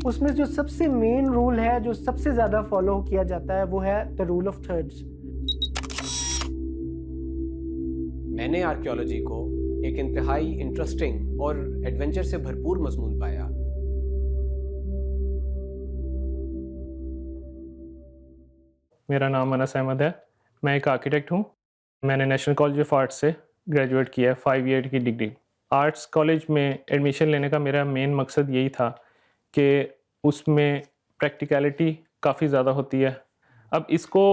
उसमें जो सबसे मेन रूल है, जो सबसे ज़्यादा फॉलो किया जाता है, वो है द रूल ऑफ थर्ड्स। मैंने आर्कियोलॉजी को एक इंतहाई इंटरेस्टिंग और एडवेंचर से भरपूर मजमून पाया। मेरा नाम अनस अहमद है। मैं एक आर्किटेक्ट हूँ। मैंने नेशनल कॉलेज ऑफ आर्ट्स से ग्रेजुएट किया है 5 ईयर की डिग्री। आर्ट्स कॉलेज में एडमिशन लेने का मेरा मेन मकसद यही था कि उसमें प्रैक्टिकलिटी काफ़ी ज़्यादा होती है। अब इसको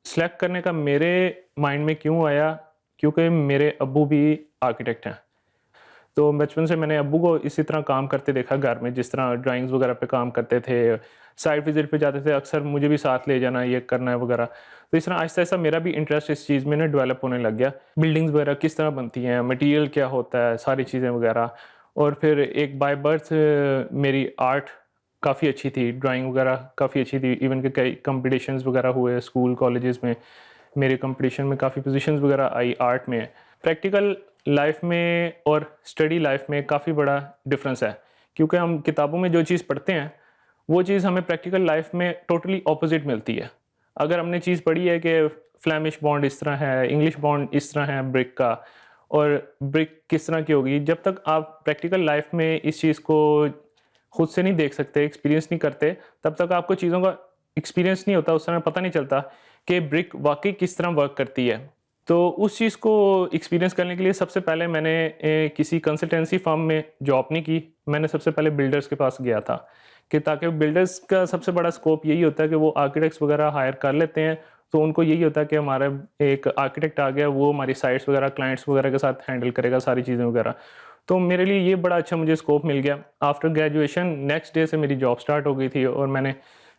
सेलेक्ट करने का मेरे माइंड में क्यों आया, क्योंकि मेरे अब्बू भी आर्किटेक्ट हैं। तो बचपन से मैंने अब्बू को इसी तरह काम करते देखा घर में, जिस तरह ड्राइंग्स वगैरह पे काम करते थे, साइट विजिट पे जाते थे, अक्सर मुझे भी साथ ले जाना, ये करना है वगैरह। तो इस तरह आहिस्ता-आहिस्ता मेरा भी इंटरेस्ट इस चीज़ में ना डेवलप होने लग गया। बिल्डिंग्स वगैरह किस तरह बनती हैं, मटेरियल क्या होता है, सारी चीज़ें वगैरह। और फिर एक बाय बर्थ मेरी आर्ट काफ़ी अच्छी थी, ड्राइंग वगैरह काफ़ी अच्छी थी। इवन कि कई कॉम्पिटिशन्स वगैरह हुए स्कूल, कॉलेजेस में। मेरे कॉम्पिटिशन में काफ़ी पोजीशंस वगैरह आई आर्ट में। प्रैक्टिकल लाइफ में और स्टडी लाइफ में काफ़ी बड़ा डिफरेंस है, क्योंकि हम किताबों में जो चीज़ पढ़ते हैं वो चीज़ हमें प्रैक्टिकल लाइफ में टोटली ऑपोजिट मिलती है। अगर हमने चीज़ पढ़ी है कि फ्लेमिश बॉन्ड इस तरह है, इंग्लिश बॉन्ड इस तरह है ब्रिक का, और ब्रिक किस तरह की होगी, जब तक आप प्रैक्टिकल लाइफ में इस चीज़ को खुद से नहीं देख सकते, एक्सपीरियंस नहीं करते, तब तक आपको चीज़ों का एक्सपीरियंस नहीं होता, उस समय पता नहीं चलता कि ब्रिक वाकई किस तरह वर्क करती है। तो उस चीज़ को एक्सपीरियंस करने के लिए सबसे पहले मैंने किसी कंसल्टेंसी फर्म में जॉब नहीं की। मैंने सबसे पहले बिल्डर्स के पास गया था, कि ताकि बिल्डर्स का सबसे बड़ा स्कोप यही होता है कि वो आर्किटेक्ट्स वगैरह हायर कर लेते हैं। तो उनको यही होता है कि हमारा एक आर्किटेक्ट आ गया, वो हमारी साइट्स वगैरह क्लाइंट्स वगैरह के साथ हैंडल करेगा सारी चीज़ें वगैरह। तो मेरे लिए ये बड़ा अच्छा मुझे स्कोप मिल गया। आफ्टर ग्रेजुएशन नेक्स्ट डे से मेरी जॉब स्टार्ट हो गई थी, और मैंने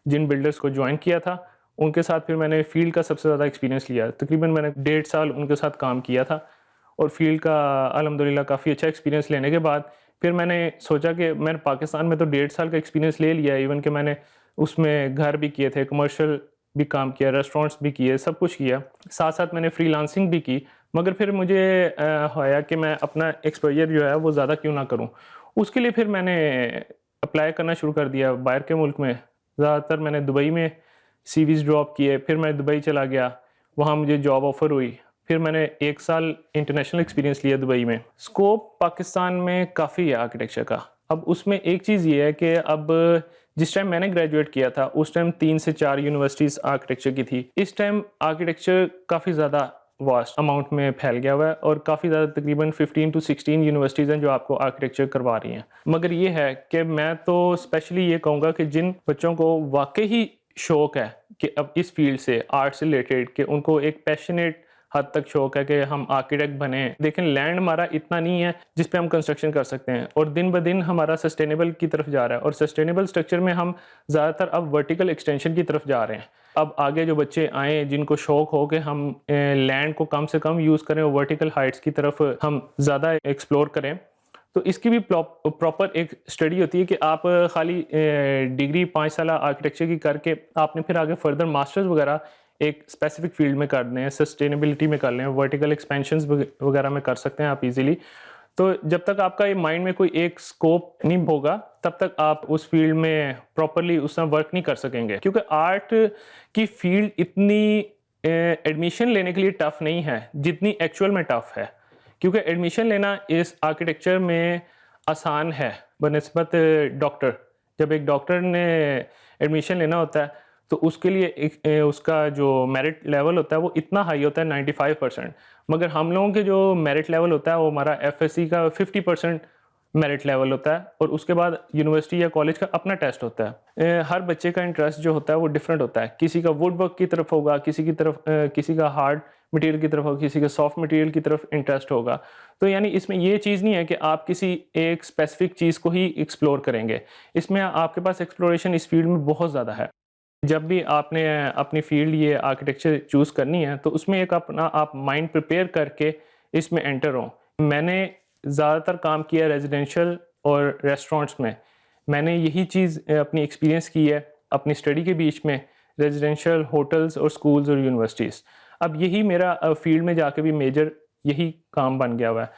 जिन बिल्डर्स को ज्वाइन किया था उनके साथ फिर मैंने फील्ड का सबसे ज़्यादा एक्सपीरियंस लिया। तकरीबन मैंने 1.5 साल उनके साथ काम किया था, और फील्ड का अल्हम्दुलिल्लाह काफ़ी अच्छा एक्सपीरियंस लेने के बाद फिर मैंने सोचा कि मैंने पाकिस्तान में तो 1.5 साल का एक्सपीरियंस ले लिया, इवन कि मैंने उसमें घर भी किए थे, कमर्शियल भी काम किया, रेस्टोरेंट्स भी किए, सब कुछ किया। साथ-साथ मैंने फ्रीलांसिंग भी की, मगर फिर मुझे होया कि मैं अपना एक्सपोज़र जो है वो ज़्यादा क्यों ना करूँ। उसके लिए फिर मैंने अप्लाई करना शुरू कर दिया बाहर के मुल्क में। ज़्यादातर मैंने दुबई में सीवीज़ ड्रॉप किए, फिर मैं दुबई चला गया, वहाँ मुझे जॉब ऑफ़र हुई। फिर मैंने 1 साल इंटरनेशनल एक्सपीरियंस लिया दुबई में। स्कोप पाकिस्तान में काफ़ी है आर्किटेक्चर का। अब उसमें एक चीज़ ये है कि अब जिस टाइम मैंने ग्रेजुएट किया था, उस टाइम 3 से 4 यूनिवर्सिटीज़ आर्किटेक्चर की थी। इस टाइम आर्किटेक्चर काफ़ी ज़्यादा वास्ट अमाउंट में फैल गया हुआ है, और काफ़ी ज़्यादा तकरीबन 15 टू 16 यूनिवर्सिटीज़ हैं जो आपको आर्किटेक्चर करवा रही हैं। मगर ये है कि मैं तो स्पेशली ये कहूँगा कि जिन बच्चों को वाक़ई ही शौक है कि अब इस फील्ड से, आर्ट से रिलेटेड, कि उनको एक पैशनेट हद तक शौक है कि हम आर्किटेक्ट बने। लेकिन लैंड हमारा इतना नहीं है जिस पे हम कंस्ट्रक्शन कर सकते हैं, और दिन ब दिन हमारा सस्टेनेबल की तरफ जा रहा है, और सस्टेनेबल स्ट्रक्चर में हम ज़्यादातर अब वर्टिकल एक्सटेंशन की तरफ जा रहे हैं। अब आगे जो बच्चे आएँ जिनको शौक हो कि हम लैंड को कम से कम यूज़ करें और वर्टिकल हाइट्स की तरफ हम ज़्यादा एक्सप्लोर करें, तो इसकी भी प्रॉपर एक स्टडी होती है कि आप खाली डिग्री 5 साल आर्किटेक्चर की करके आपने फिर आगे फर्दर मास्टर्स वगैरह एक स्पेसिफिक फील्ड में करने हैं, सस्टेनेबिलिटी में कर लें, वर्टिकल एक्सपेंशंस वगैरह में कर सकते हैं आप इजीली। तो जब तक आपका ये माइंड में कोई एक स्कोप नहीं होगा, तब तक आप उस फील्ड में प्रॉपरली उस समय वर्क नहीं कर सकेंगे, क्योंकि आर्ट की फील्ड इतनी एडमिशन लेने के लिए टफ नहीं है जितनी एक्चुअल में टफ है। क्योंकि एडमिशन लेना इस आर्किटेक्चर में आसान है बनिस्बत डॉक्टर। जब एक डॉक्टर ने एडमिशन लेना होता है तो उसके लिए उसका जो मेरिट लेवल होता है वो इतना हाई होता है 95%। मगर हम लोगों के जो मेरिट लेवल होता है वो हमारा एफएससी का 50% मेरिट लेवल होता है, और उसके बाद यूनिवर्सिटी या कॉलेज का अपना टेस्ट होता है। हर बच्चे का इंटरेस्ट जो होता है वो डिफरेंट होता है। किसी का वुड वर्क की तरफ होगा, किसी का हार्ड मटेरियल की तरफ होगा, किसी का सॉफ्ट मटेरियल की तरफ इंटरेस्ट होगा। तो यानी इसमें ये चीज़ नहीं है कि आप किसी एक स्पेसिफिक चीज़ को ही एक्सप्लोर करेंगे। इसमें आपके पास एक्सप्लोरेशन इस फील्ड में बहुत ज़्यादा है। जब भी आपने अपनी फील्ड ये आर्किटेक्चर चूज़ करनी है, तो उसमें एक अपना आप माइंड प्रिपेयर करके इसमें एंटर हो। मैंने ज़्यादातर काम किया रेजिडेंशियल और रेस्टोरेंट्स में। मैंने यही चीज़ अपनी एक्सपीरियंस की है अपनी स्टडी के बीच में, रेजिडेंशियल, होटल्स और स्कूल्स और यूनिवर्सिटीज़। अब यही मेरा फील्ड में जाके भी मेजर यही काम बन गया हुआ है।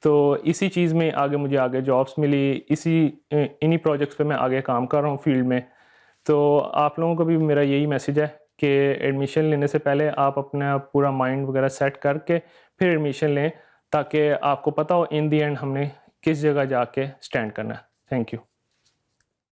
तो इसी चीज़ में आगे मुझे आगे जॉब्स मिली, इन्हीं प्रोजेक्ट्स पे मैं आगे काम कर रहा हूँ फील्ड में। तो आप लोगों को भी मेरा यही मैसेज है कि एडमिशन लेने से पहले आप अपना पूरा माइंड वगैरह सेट करके फिर एडमिशन लें, ताकि आपको पता हो इन दी एंड हमने किस जगह जाके स्टैंड करना है। Thank you.